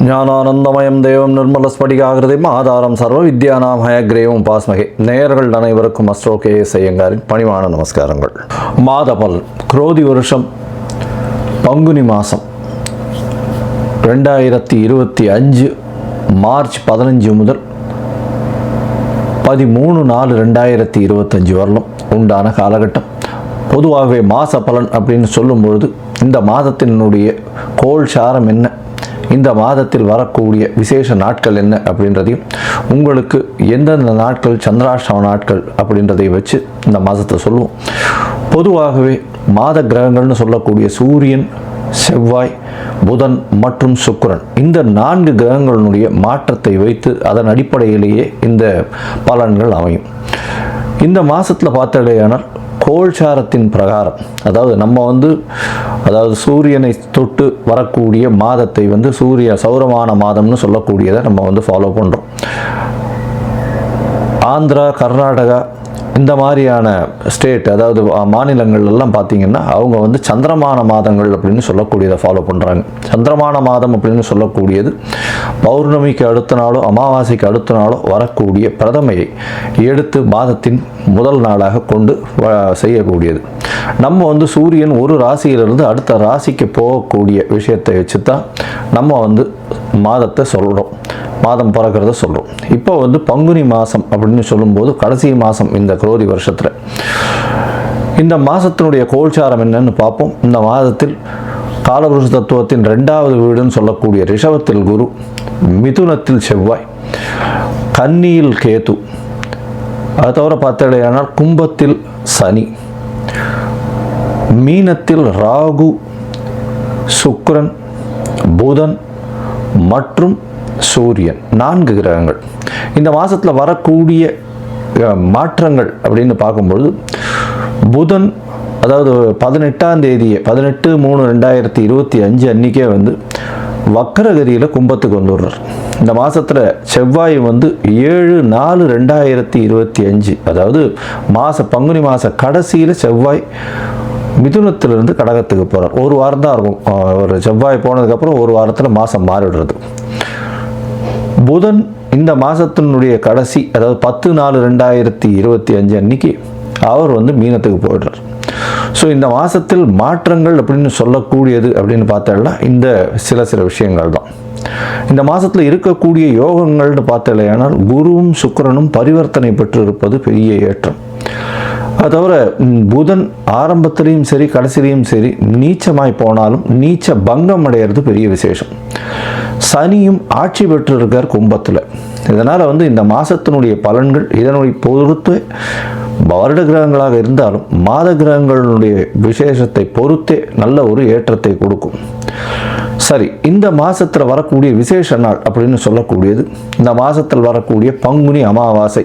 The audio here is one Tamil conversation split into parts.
ஞானானந்தமயம் தேவம் நிர்மலஸ்படிகாகிருதிம் ஆதாரம் சர்வ வித்யானாம் ஹயக்ரேவம் பாஸ்மகே. நேயர்கள் அனைவருக்கும் அஸ்ட்ரோ KS ஐயங்காரின் பணிவான நமஸ்காரங்கள். மாதபல் குரோதி வருஷம் பங்குனி மாதம் 2025 மார்ச் 15 முதல் 13/4/2025 வரலும் உண்டான காலகட்டம். பொதுவாகவே மாத பலன் அப்படின்னு சொல்லும்பொழுது இந்த மாதத்தினுடைய கோள் சாரம் என்ன, இந்த மாதத்தில் வரக்கூடிய விசேஷ நாட்கள் என்ன அப்படின்றதையும், உங்களுக்கு எந்தெந்த நாட்கள் சந்திராஷ்டம நாட்கள் அப்படின்றதையும் வச்சு இந்த மாதத்தை சொல்லுவோம். பொதுவாகவே மாத கிரகங்கள்னு சொல்லக்கூடிய சூரியன், செவ்வாய், புதன் மற்றும் சுக்கிரன், இந்த 4 கிரகங்களுடைய மாற்றத்தை வைத்து அதன் அடிப்படையிலேயே இந்த பலன்கள் அமையும். இந்த மாதத்தில் பார்த்தாலேயானால் கோள்சாரத்தின் பிரகாரம், அதாவது சூரியனை தொட்டு வரக்கூடிய மாதத்தை சௌரமான மாதம்னு சொல்லக்கூடியதை நம்ம ஃபாலோ பண்ணுறோம். ஆந்திரா, கர்நாடகா இந்த மாதிரியான ஸ்டேட், அதாவது மாநிலங்கள் எல்லாம் பார்த்திங்கன்னா அவங்க சந்திரமான மாதங்கள் அப்படின்னு சொல்லக்கூடியதை ஃபாலோ பண்ணுறாங்க. சந்திரமான மாதம் அப்படின்னு சொல்லக்கூடியது பௌர்ணமிக்கு அடுத்த நாளோ அமாவாசைக்கு அடுத்த நாளோ வரக்கூடிய பிரதமையை எடுத்து மாதத்தின் முதல் நாளாக கொண்டு செய்யக்கூடியது. நம்ம சூரியன் ஒரு ராசியிலிருந்து அடுத்த ராசிக்கு போகக்கூடிய விஷயத்தை வச்சு தான் நம்ம மாதத்தை சொல்கிறோம், மாதம் பிறக்கிறத சொல்கிறோம். இப்போ பங்குனி மாதம் அப்படின்னு சொல்லும்போது கடைசி மாதம் இந்த குரோதி வருஷத்தில். இந்த மாதத்தினுடைய கோள்சாரம் என்னன்னு பார்ப்போம். இந்த மாதத்தில் காலபுருஷ தத்துவத்தின் 2வது வீடுன்னு சொல்லக்கூடிய ரிஷபத்தில் குரு, மிதுனத்தில் செவ்வாய், கன்னியில் கேது, அது தவிர பார்த்தாலேயானால் கும்பத்தில் சனி, மீனத்தில் ராகு, சுக்கிரன், புதன் மற்றும் சூரியன், 4 கிரகங்கள். இந்த மாதத்தில் வரக்கூடிய மாற்றங்கள் அப்படின்னு பார்க்கும்பொழுது புதன், அதாவது 18ஆம் தேதியே 18/3/2025 அன்றைக்கே வக்கரகதியில் கும்பத்துக்கு வந்துடுறார். இந்த மாதத்தில் செவ்வாய் 7/4/2025, அதாவது பங்குனி மாத கடைசியில் செவ்வாய் மிதுனத்திலிருந்து கடகத்துக்கு போகிறார். ஒரு வாரம் தான் இருக்கும். ஒரு செவ்வாய் போனதுக்கப்புறம் ஒரு வாரத்தில் மாதம் மாறிடுறது. புதன் இந்த மாதத்தினுடைய கடைசி, அதாவது 10/4/2025 அன்னைக்கு அவர் மீனத்துக்கு போயிடுறார். ஸோ இந்த மாதத்தில் மாற்றங்கள் அப்படின்னு சொல்லக்கூடியது அப்படின்னு பார்த்தால இந்த சில விஷயங்கள் தான். இந்த மாதத்தில் இருக்கக்கூடிய யோகங்கள்னு பார்த்தாலேயானால் குருவும் சுக்கிரனும் பரிவர்த்தனை பெற்று இருப்பது பெரிய ஏற்றம். அது தவிர புதன் ஆரம்பத்திலையும் சரி கடைசிலையும் சரி நீச்சமாய் போனாலும் நீச்ச பங்கம் அடைகிறது பெரிய விசேஷம். சனியும் ஆட்சி பெற்று இருக்கார் கும்பத்தில். இதனால் இந்த மாதத்தினுடைய பலன்கள் இதனுடைய பொறுத்து வருட கிரகங்களாக இருந்தாலும் மாத கிரகங்களுடைய விசேஷத்தை பொறுத்தே நல்ல ஒரு ஏற்றத்தை கொடுக்கும். சரி, இந்த மாதத்தில் வரக்கூடிய விசேஷ நாள் அப்படின்னு சொல்லக்கூடியது இந்த மாதத்தில் வரக்கூடிய பங்குனி அமாவாசை.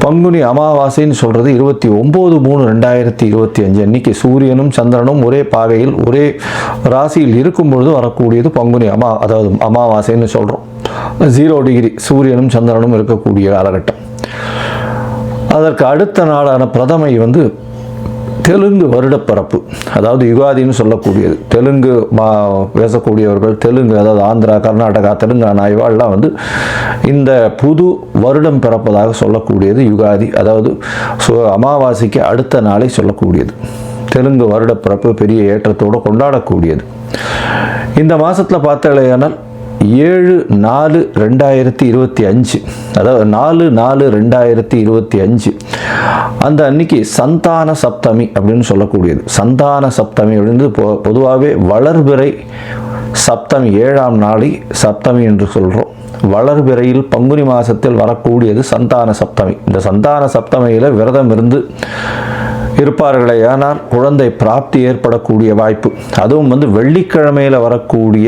பங்குனி அமாவாசைன்னு சொல்கிறது 29/3/2025 அன்னைக்கு சூரியனும் சந்திரனும் ஒரே பாகையில் ஒரே ராசியில் இருக்கும் பொழுது வரக்கூடியது பங்குனி அதாவது அமாவாசைன்னு சொல்கிறோம். 0 டிகிரி சூரியனும் சந்திரனும் இருக்கக்கூடிய காலகட்டம். அதற்கு அடுத்த நாளான பிரதமை தெலுங்கு வருடப்பிறப்பு, அதாவது யுகாதின்னு சொல்லக்கூடியது. தெலுங்கு பேசக்கூடியவர்கள், தெலுங்கு அதாவது ஆந்திரா, கர்நாடகா, தெலுங்கானா இவாள்லாம் இந்த புது வருடம் பிறப்பதாக சொல்லக்கூடியது யுகாதி, அதாவது அமாவாசைக்கு அடுத்த நாளை சொல்லக்கூடியது. தெலுங்கு வருடப்பிறப்பு பெரிய ஏற்றத்தோடு கொண்டாடக்கூடியது. இந்த மாதத்தில் பார்த்தாலேயானால் 7/4/2025, அதாவது 4/4/2025 அந்த அன்னைக்கு சந்தான சப்தமி அப்படின்னு சொல்லக்கூடியது. சந்தான சப்தமி அப்படின்னு பொதுவாகவே வளர்பிறை சப்தமி 7ஆம் நாளை சப்தமி என்று சொல்கிறோம். வளர்பிறையில் பங்குனி மாதத்தில் வரக்கூடியது சந்தான சப்தமி. இந்த சந்தான சப்தமியில் விரதம் இருந்து இருப்பார்களே ஆனால் குழந்தை பிராப்தி ஏற்படக்கூடிய வாய்ப்பு. அதுவும் வெள்ளிக்கிழமையில் வரக்கூடிய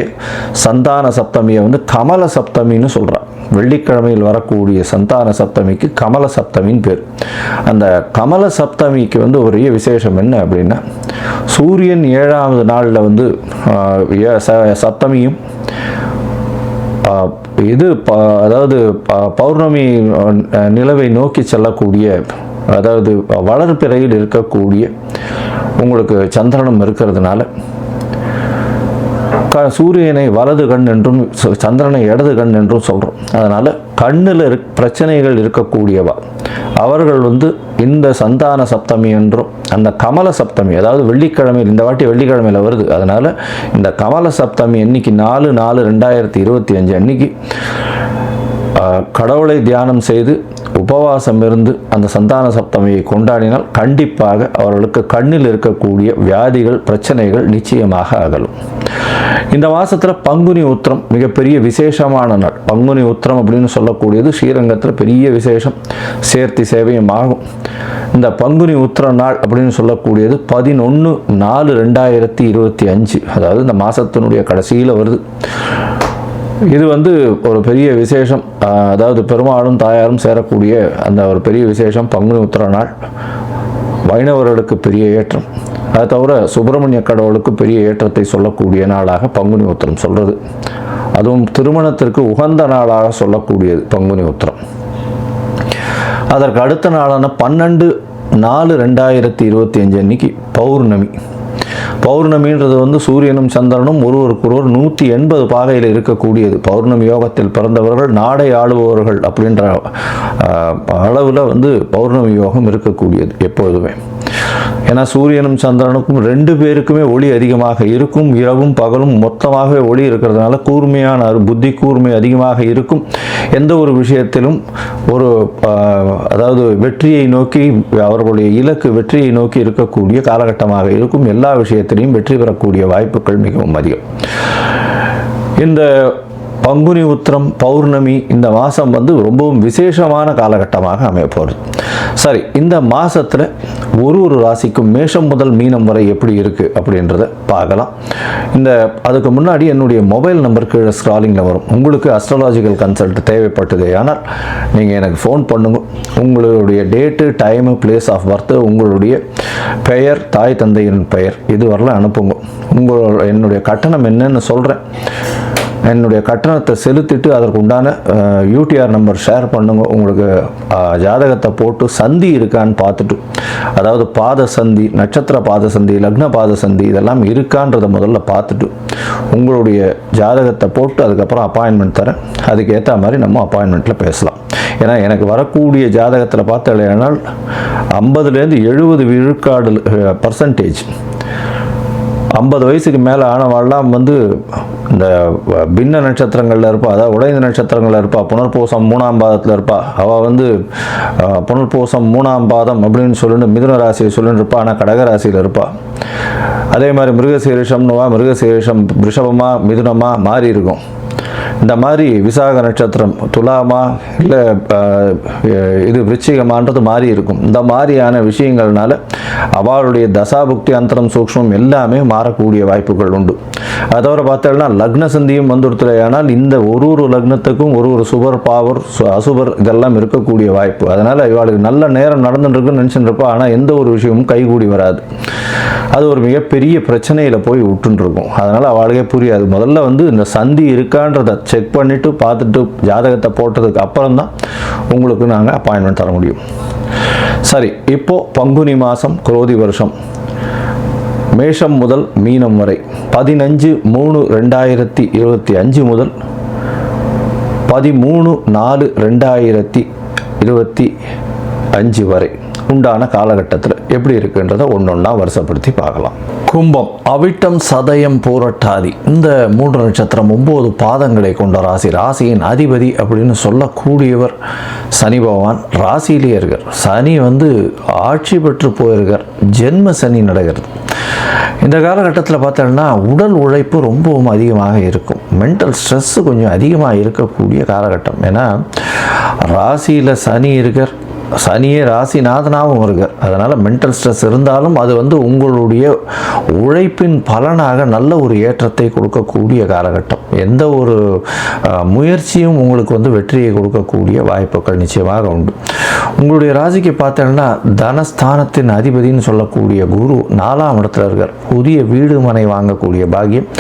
சந்தான சப்தமியை கமல சப்தமின்னு சொல்கிறார். வெள்ளிக்கிழமையில் வரக்கூடிய சந்தான சப்தமிக்கு கமல சப்தமின்னு பேர். அந்த கமல சப்தமிக்கு ஒரே விசேஷம் என்ன அப்படின்னா, சூரியன் 7ஆவது நாளில் சப்தமியும் அதாவது பௌர்ணமி நிலவை நோக்கி செல்லக்கூடிய, அதாவது வளர்பிறையில் இருக்கக்கூடிய உங்களுக்கு சந்திரனும் இருக்கிறதுனால சூரியனை வலது கண் என்றும் சந்திரனை இடது கண் என்றும் சொல்கிறோம். அதனால் கண்ணில் பிரச்சனைகள் இருக்கக்கூடியவா அவர்கள் இந்த சந்தான சப்தமி என்றும் அந்த கமல சப்தமி, அதாவது வெள்ளிக்கிழமையில், இந்த வாட்டி வெள்ளிக்கிழமையில் வருது. அதனால் இந்த கமல சப்தமி அன்னைக்கு 4/4/2025 அன்னைக்கு கடவுளை தியானம் செய்து உபவாசம் இருந்து அந்த சந்தான சப்தமியை கொண்டாடினால் கண்டிப்பாக அவர்களுக்கு கண்ணில் இருக்கக்கூடிய வியாதிகள் பிரச்சனைகள் நிச்சயமாக அகலும். இந்த மாதத்தில் பங்குனி உத்திரம் மிகப்பெரிய விசேஷமான நாள். பங்குனி உத்திரம் அப்படின்னு சொல்லக்கூடியது ஸ்ரீரங்கத்தில் பெரிய விசேஷம், சேர்த்தி சேவையும் ஆகும். இந்த பங்குனி உத்திர நாள் அப்படின்னு சொல்லக்கூடியது 11/4/2025, அதாவது இந்த மாதத்தினுடைய கடைசியில் வருது. இது ஒரு பெரிய விசேஷம், அதாவது பெருமாளும் தாயாரும் சேரக்கூடிய அந்த ஒரு பெரிய விசேஷம் பங்குனி உத்திர நாள். வைணவர்களுக்கு பெரிய ஏற்றம், அது தவிர சுப்பிரமணிய கடவுளுக்கு பெரிய ஏற்றத்தை சொல்லக்கூடிய நாளாக பங்குனி உத்திரம் சொல்கிறது. அதுவும் திருமணத்திற்கு உகந்த நாளாக சொல்லக்கூடியது பங்குனி உத்திரம். அதற்கு அடுத்த நாளான 12/4/2025 அன்னைக்கு பௌர்ணமி. பௌர்ணமின்றது சூரியனும் சந்திரனும் ஒருவருக்கொருவர் 180 பாகையில் இருக்கக்கூடியது. பௌர்ணமி யோகத்தில் பிறந்தவர்கள் நாடை ஆளுபவர்கள் அப்படின்ற அளவில் பௌர்ணமி யோகம் இருக்கக்கூடியது எப்பொழுதுமே. ஏன்னா சூரியனும் சந்திரனுக்கும் 2 பேருக்குமே ஒளி அதிகமாக இருக்கும். இரவும் பகலும் மொத்தமாகவே ஒளி இருக்கிறதுனால கூர்மையான புத்தி கூர்மை அதிகமாக இருக்கும். எந்த ஒரு விஷயத்திலும் அதாவது வெற்றியை நோக்கி, அவர்களுடைய இலக்கு வெற்றியை நோக்கி இருக்கக்கூடிய காலகட்டமாக இருக்கும். எல்லா விஷயத்திலையும் வெற்றி பெறக்கூடிய வாய்ப்புகள் மிகவும் அதிகம். இந்த பங்குனி உத்திரம் பௌர்ணமி இந்த மாதம் ரொம்பவும் விசேஷமான காலகட்டமாக அமைய போகிறது. சரி, இந்த மாதத்தில் ஒரு ராசிக்கும் மேஷம் முதல் மீனம் வரை எப்படி இருக்குது அப்படின்றத பார்க்கலாம். அதுக்கு முன்னாடி என்னுடைய மொபைல் நம்பர் கீழே ஸ்க்ராலிங்கில் வரும். உங்களுக்கு அஸ்ட்ராலாஜிக்கல் கன்சல்ட் தேவைப்பட்டதே ஆனால் நீங்கள் எனக்கு ஃபோன் பண்ணுங்க. உங்களுடைய date, time, place of birth, உங்களுடைய பெயர், தாய் தந்தையின் பெயர் இது வரலாம் அனுப்புங்க. என்னுடைய கட்டணம் என்னன்னு சொல்கிறேன். என்னுடைய கட்டணத்தை செலுத்திட்டு அதற்கு உண்டான யூடிஆர் நம்பர் ஷேர் பண்ணுங்க. உங்களுக்கு ஜாதகத்தை போட்டு சந்தி இருக்கான்னு பார்த்துட்டு, அதாவது பாத சந்தி, நட்சத்திர பாத சந்தி, லக்ன பாத சந்தி இதெல்லாம் இருக்கான்றதை முதல்ல பார்த்துட்டு உங்களுடைய ஜாதகத்தை போட்டு அதுக்கப்புறம் அப்பாயின்மெண்ட் தரேன். அதுக்கு ஏற்ற மாதிரி நம்ம அப்பாயின்மெண்ட்டில் பேசலாம். ஏன்னா எனக்கு வரக்கூடிய ஜாதகத்தில் பார்த்தீங்கன்னா 50லேருந்து 70 விழுக்காடு % 50 வயசுக்கு மேலே ஆனவாள்லாம் இந்த பின்ன நட்சத்திரங்களில் இருப்பா, அதாவது உடைந்த நட்சத்திரங்களில் இருப்பா. புனர்பூசம் 3ஆம் பாதத்தில் இருப்பா. அவள் புனர்பூசம் 3ஆம் பாதம் அப்படின்னு சொல்லிட்டு மிதுன ராசியை சொல்லிட்டு இருப்பா, ஆனால் கடகராசியில் இருப்பா. அதே மாதிரி மிருகசீரிஷம்னுவா, மிருகசீரிஷம் ரிஷபமா மிதுனமா மாறி இருக்கும். இந்த மாதிரி விசாக நட்சத்திரம் துலாமா இல்லை இது விருச்சிகமான்றது மாறி இருக்கும். இந்த மாதிரியான விஷயங்கள்னால அவளுடைய தசாபுக்தி அந்தரம் சூக்ஷ்மம் எல்லாமே மாறக்கூடிய வாய்ப்புகள் உண்டு. அதை தவிர பார்த்தோம்னா லக்ன சந்தியும் வந்துடுத்துலையானால் இந்த ஒரு லக்னத்துக்கும் ஒரு சுபர் பாவர் அசுபர் இதெல்லாம் இருக்கக்கூடிய வாய்ப்பு. அதனால் இவளுக்கு நல்ல நேரம் நடந்துட்டுருக்குன்னு நினச்சிட்டு இருப்பா, ஆனால் எந்த ஒரு விஷயமும் கைகூடி வராது. அது ஒரு மிகப்பெரிய பிரச்சனையில் போய் விட்டுருக்கும். அதனால் அவளுக்கே புரியாது. முதல்ல இந்த சந்தி இருக்கான்றதை செக் பண்ணிவிட்டு பார்த்துட்டு ஜாதகத்தை போட்டதுக்கு அப்புறம் தான் உங்களுக்கு நாங்கள் அப்பாயின்மெண்ட் தர முடியும். சரி, இப்போது பங்குனி மாதம் குரோதி வருஷம் மேஷம் முதல் மீனம் வரை 15/3/2025 முதல் 13/4/2025 வரை உண்டான காலகட்டத்தில் எப்படி இருக்குன்றதை ஒன்றொன்னா வருஷப்படுத்தி பார்க்கலாம். கும்பம், அவிட்டம், சதயம், பூரட்டாதி இந்த 3 நட்சத்திரம் 9 பாதங்களை கொண்ட ராசி. ராசியின் அதிபதி அப்படின்னு சொல்லக்கூடியவர் சனி பகவான் ராசியிலேயே இருக்கார். சனி ஆட்சி பெற்று போயிருக்கார். ஜென்ம சனி நடக்கிறது. இந்த காலகட்டத்தில் பார்த்தோம்னா உடல் உழைப்பு ரொம்பவும் அதிகமாக இருக்கும். மென்டல் ஸ்ட்ரெஸ்ஸு கொஞ்சம் அதிகமாக இருக்கக்கூடிய காலகட்டம். ஏன்னா ராசியில் சனி இருக்கார், சனியே ராசிநாதனாகவும் இருக்கார். அதனால் மென்டல் ஸ்ட்ரெஸ் இருந்தாலும் அது உங்களுடைய உழைப்பின் பலனாக நல்ல ஒரு ஏற்றத்தை கொடுக்கக்கூடிய காலகட்டம். எந்த ஒரு முயற்சியும் உங்களுக்கு வெற்றியை கொடுக்கக்கூடிய வாய்ப்புகள் நிச்சயமாக உண்டு. உங்களுடைய ராசிக்கு பார்த்தோம்னா தனஸ்தானத்தின் அதிபதினு சொல்லக்கூடிய குரு 4ஆம் இடத்துல இருக்கார். புதிய வீடு மனை வாங்கக்கூடிய பாக்கியம்,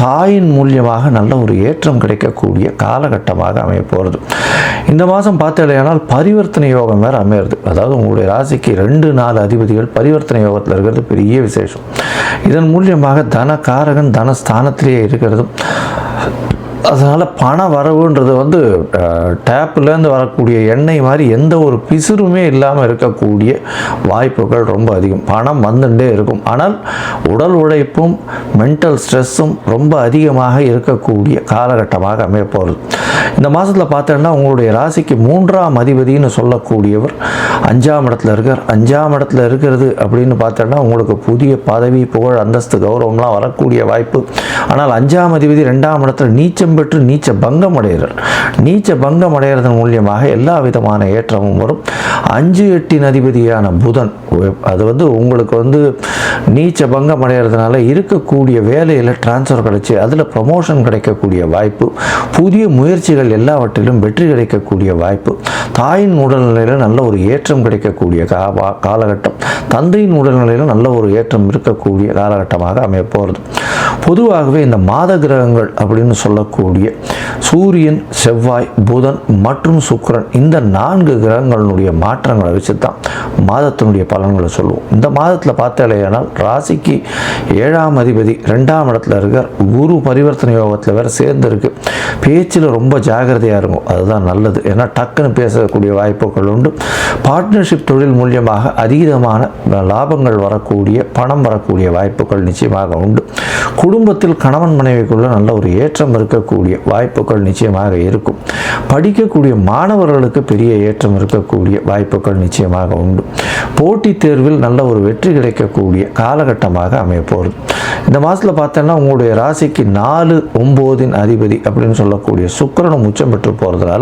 தாயின் மூலியமாக நல்ல ஒரு ஏற்றம் கிடைக்கக்கூடிய காலகட்டமாக அமைய போகிறது. இந்த மாதம் பார்த்தீங்கன்னா பரிவர்த்தனை யோகம் வேறு அமையிறது. அதாவது உங்களுடைய ராசிக்கு 2, 4 அதிபதிகள் பரிவர்த்தனை யோகத்தில் இருக்கிறது பெரிய விசேஷம். இதன் மூலியமாக தனகாரகன் தனஸ்தானத்திலேயே இருக்கிறதும், அதனால் பண வரவுன்றது வந்து டேப்லேருந்து வரக்கூடிய எண்ணெய் மாதிரி எந்த ஒரு பிசுறுமே இல்லாமல் இருக்கக்கூடிய வாய்ப்புகள் ரொம்ப அதிகம். பணம் வந்துட்டே இருக்கும். ஆனால் உடல் உழைப்பும் மென்டல் ஸ்ட்ரெஸ்ஸும் ரொம்ப அதிகமாக இருக்கக்கூடிய காலகட்டமாக அமைய போகிறது. இந்த மாதத்தில் பார்த்தோன்னா உங்களுடைய ராசிக்கு 3ஆம் அதிபதினு சொல்லக்கூடியவர் 5ஆம் இடத்துல இருக்கார். 5ஆம் இடத்துல இருக்கிறது அப்படின்னு பார்த்தோன்னா உங்களுக்கு புதிய பதவி, புகழ், அந்தஸ்து, கௌரவம்லாம் வரக்கூடிய வாய்ப்பு. ஆனால் 5ஆம் அதிபதி 2ஆம் இடத்துல நீச்சம் பெற்று நீச்ச பங்கம் அடைகிறார். நீச்ச பங்கம் அடைகிறதன் மூலியமாக எல்லா விதமான ஏற்றமும் வரும். 5-8 அதிபதியான புதன் அது வந்து உங்களுக்கு வந்து நீச்ச பங்கம் அடைகிறதுனால இருக்கக்கூடிய வேலையில் டிரான்ஸ்ஃபர் கிடைச்சி அதில் ப்ரமோஷன் கிடைக்கக்கூடிய வாய்ப்பு, புதிய முயற்சிகள் எல்லாவற்றிலும் வெற்றி கிடைக்கக்கூடிய வாய்ப்பு, தாயின் உடல்நிலையில் நல்ல ஒரு ஏற்றம் கிடைக்கக்கூடிய காலகட்டம், தந்தையின் உடல்நிலையில் நல்ல ஒரு ஏற்றம் இருக்கக்கூடிய காலகட்டமாக அமைய போகிறது. பொதுவாகவே இந்த மாத கிரகங்கள் அப்படின்னு சொல்லக்கூடிய சூரியன், செவ்வாய், புதன் மற்றும் சுக்கிரன் இந்த 4 கிரகங்களுடைய மாற்றங்களை வச்சு தான் மாதத்தினுடைய பலன்களை சொல்லுவோம். இந்த மாதத்தில் பார்த்தாலேயானால் ராசிக்கு 7ஆம் அதிபதி 2ஆம் இடத்துல இருக்கார். குரு பரிவர்த்தனை யோகத்தில் வேறு சேர்ந்துருக்கு. பேச்சில் ரொம்ப ஜாகிரதையாக இருக்கும், அதுதான் நல்லது. ஏன்னா டக்குன்னு பேசக்கூடிய வாய்ப்புகள் உண்டு. பார்ட்னர்ஷிப் தொழில் மூலியமாக அதீதமான லாபங்கள் வரக்கூடிய, பணம் வரக்கூடிய வாய்ப்புகள் நிச்சயமாக உண்டு. குடும்பத்தில் கணவன் மனைவிக்குள்ள நல்ல ஒரு ஏற்றம் இருக்கக்கூடிய வாய்ப்புகள் நிச்சயமாக இருக்கும். படிக்கக்கூடிய மாணவர்களுக்கு பெரிய ஏற்றம் இருக்கக்கூடிய வாய்ப்புகள் நிச்சயமாக உண்டு. போட்டித் தேர்வில் நல்ல ஒரு வெற்றி கிடைக்கக்கூடிய காலகட்டமாக அமைய போகிறது. இந்த மாதத்தில் பார்த்தோன்னா உங்களுடைய ராசிக்கு 4-9 அதிபதி அப்படின்னு சொல்லக்கூடிய சுக்கிரனும் உச்சம் பெற்று போகிறதுனால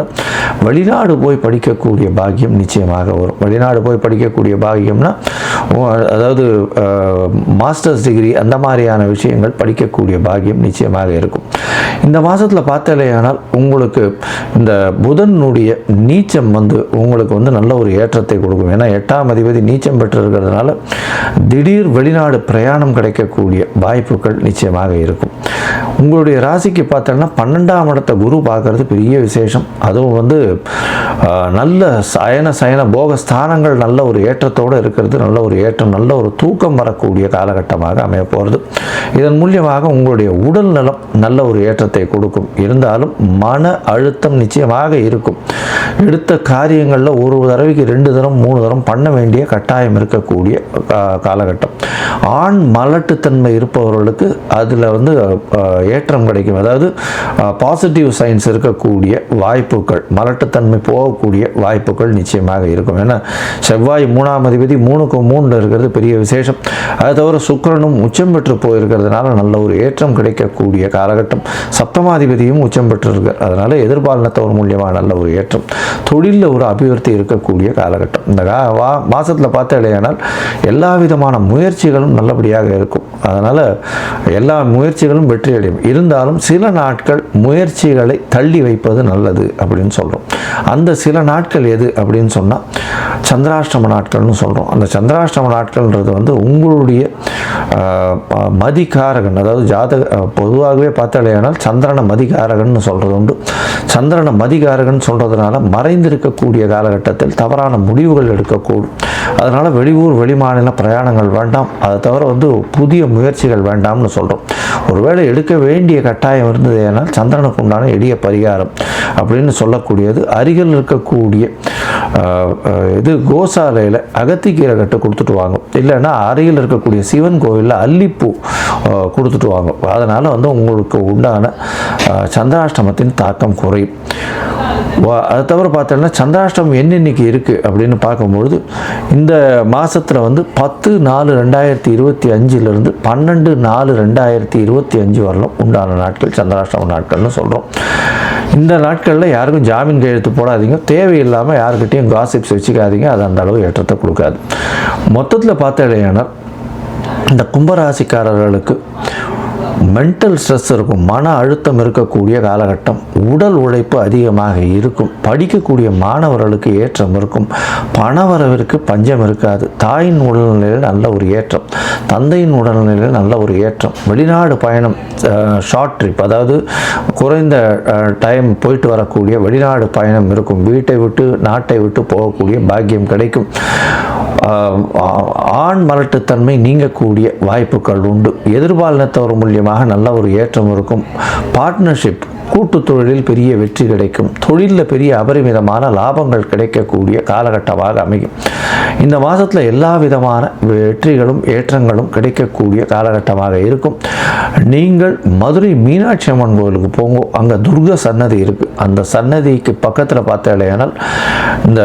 வெளிநாடு போய் படிக்கக்கூடிய பாக்கியம் நிச்சயமாக வரும். வெளிநாடு போய் படிக்கக்கூடிய பாக்கியம்னா அதாவது மாஸ்டர்ஸ் டிகிரி அந்த மாதிரியான விஷயங்கள் படிக்கக்கூடிய பாக்கியம் நிச்சயமாக இருக்கும். இந்த மாதத்தில் பார்த்தாலேயானால் உங்களுக்கு இந்த புதனுடைய நீச்சம் வந்து உங்களுக்கு வந்து நல்ல ஒரு ஏற்றத்தை கொடுக்கும். ஏன்னா 8ஆம் அதிபதி நீச்சம் பெற்று இருக்கிறதுனால திடீர் வெளிநாடு பிரயாணம் கிடைக்கக்கூடிய வாய்ப்புகள் நிச்சயமாக இருக்கும். உங்களுடைய ராசிக்கு பார்த்தோன்னா 12ஆம் இடத்தை குரு பார்க்கறது பெரிய விசேஷம். அதுவும் வந்து நல்ல சயன போக ஸ்தானங்கள் நல்ல ஒரு ஏற்றத்தோடு இருக்கிறது, நல்ல ஒரு ஏற்றம், நல்ல ஒரு தூக்கம் வரக்கூடிய காலகட்டமாக அமைய போகிறது. இதன் மூலியமாக உங்களுடைய உடல் நலம் நல்ல ஒரு ஏற்றத்தை கொடுக்கும். இருந்தாலும் மன அழுத்தம் நிச்சயமாக இருக்கும். எடுத்த காரியங்களில் ஒரு தடவைக்கு 2 தரம் 3 தரம் பண்ண வேண்டிய கட்டாயம் இருக்கக்கூடிய காலகட்டம். ஆண் மலட்டுத்தன்மை இருப்பவர்களுக்கு அதில் வந்து ஏற்றம் கிடைக்கும். அதாவது பாசிட்டிவ் சைன்ஸ் இருக்கக்கூடிய வாய்ப்புகள், மலட்டுத்தன்மை போகக்கூடிய வாய்ப்புகள் நிச்சயமாக இருக்கும். ஏன்னா செவ்வாய் 3ஆம் அதிபதி 3க்கு 3 இருக்கிறது பெரிய விசேஷம். அதை தவிர சுக்கிரனும் உச்சம் பெற்று போயிருக்கிறதுனால நல்ல ஒரு ஏற்றம் கிடைக்கக்கூடிய காலகட்டம். சப்தமாதிபதியும் உச்சம் பெற்றிருக்கார். அதனால் எதிர்பாலினத்தவர் மூலியமாக நல்ல ஒரு ஏற்றம், தொழிலில் ஒரு அபிவிருத்தி இருக்கக்கூடிய காலகட்டம். இந்த மாதத்தில் பார்த்தாலேயானால் எல்லா விதமான முயற்சிகளும் நல்லபடியாக இருக்கும். அதனால் எல்லா முயற்சிகளும் வெற்றி அடையும். இருந்தாலும் சில நாட்கள் முயற்சிகளை தள்ளி வைப்பது நல்லது அப்படின்னு சொல்கிறோம். அந்த சில நாட்கள் எது அப்படின்னு சொன்னால் சந்திராஷ்டம நாட்கள்னு சொல்கிறோம். அந்த சந்திராஷ்டம நாட்கள்ன்றது வந்து உங்களுடைய மதிகாரகன், அதாவது பொதுவாகவே பார்த்தாலேயானால் சந்திரனை மதிகாரகன் சொல்கிறது உண்டு. சந்திரனை மதிகாரகன் சொல்கிறதுனால மறைந்திருக்கக்கூடிய காலகட்டத்தில் தவறான முடிவுகள் எடுக்கக்கூடும். அதனால் வெளியூர் வெளிமாநில பிரயாணங்கள் வேண்டாம். அதை தவிர வந்து புதிய முயற்சிகள் வேண்டாம்னு சொல்கிறோம். ஒருவேளை எடுக்க வேண்டிய கட்டாயம் இருந்தது ஏனால் சந்திரனுக்கு உண்டான எளிய பரிகாரம் அப்படின்னு சொல்லக்கூடியது அருகில் இருக்கக்கூடிய இது கோசாலையில் அகத்திக்கீரை கட்டு கொடுத்துட்டு வாங்க. இல்லைன்னா அருகில் இருக்கக்கூடிய சிவன் கோவிலில் அல்லிப்பூ கொடுத்துட்டு வாங்க. அதனால் வந்து உங்களுக்கு உண்டான சந்திராஷ்டமத்தின் தாக்கம் குறையும். அதை தவிர பார்த்தோன்னா சந்திராஷ்டமம் என்னென்னைக்கு இருக்குது அப்படின்னு பார்க்கும்பொழுது இந்த மாதத்தில் வந்து 10/4/2025 12/4/2025 வரலாம் உண்டான நாட்கள் சந்திராஷ்டம நாட்கள்னு சொல்கிறோம். இந்த நாட்களில் யாருக்கும் ஜாமீன் கையெழுத்து போடாதீங்க. தேவையில்லாமல் யாருக்கிட்டையும் காசிப்ஸ் வச்சுக்காதீங்க. அது அந்த அளவு ஏற்றத்தை கொடுக்காது. மொத்தத்தில் பார்த்தாலேயானால் இந்த கும்பராசிக்காரர்களுக்கு மென்டல் ஸ்ட்ரெஸ் இருக்கும், மன அழுத்தம் இருக்கக்கூடிய காலகட்டம். உடல் உழைப்பு அதிகமாக இருக்கும். படிக்கக்கூடிய மாணவர்களுக்கு ஏற்றம் இருக்கும். பணவரவிற்கு பஞ்சம் இருக்காது. தாயின் உடல்நிலையில் நல்ல ஒரு ஏற்றம், தந்தையின் உடல்நிலையில் நல்ல ஒரு ஏற்றம். வெளிநாடு பயணம், ஷார்ட் ட்ரிப், அதாவது குறைந்த டைம் போயிட்டு வரக்கூடிய வெளிநாடு பயணம் இருக்கும். வீட்டை விட்டு நாட்டை விட்டு போகக்கூடிய பாக்கியம் கிடைக்கும். ஆண் மலட்டுத்தன்மை நீங்கக்கூடிய வாய்ப்புகள் உண்டு. எதிர்பாலினத்தவர் மூலியமாக நல்ல ஒரு ஏற்றம் இருக்கும். பார்ட்னர்ஷிப், கூட்டு தொழிலில் பெரிய வெற்றி கிடைக்கும். தொழிலில் பெரிய அபரிமிதமான லாபங்கள் கிடைக்கக்கூடிய காலகட்டமாக அமையும். இந்த மாதத்தில் எல்லா விதமான வெற்றிகளும் ஏற்றங்களும் கிடைக்கக்கூடிய காலகட்டமாக இருக்கும். நீங்கள் மதுரை மீனாட்சி அம்மன் கோவிலுக்கு போங்க, அங்கே துர்க சன்னதி இருக்குது. அந்த சன்னதிக்கு பக்கத்தில் பார்த்தாலேயானால் இந்த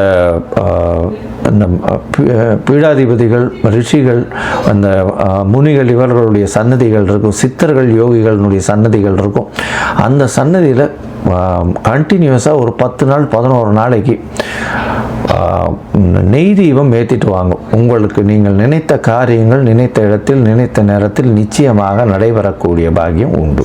பீடாதிபதிகள், ரிஷிகள், அந்த முனிகள் இவர்களுடைய சன்னதிகள் இருக்கும். சித்தர்கள், யோகிகளுடைய சன்னதிகள் இருக்கும். அந்த சன்னதியில் கண்டினியூஸாக ஒரு 10 நாள் 11 நாளைக்கு நெய் தீபம் ஏற்றிட்டு வாங்க. உங்களுக்கு நீங்கள் நினைத்த காரியங்கள் நினைத்த இடத்தில் நினைத்த நேரத்தில் நிச்சயமாக நடைபெறக்கூடிய பாக்கியம் உண்டு.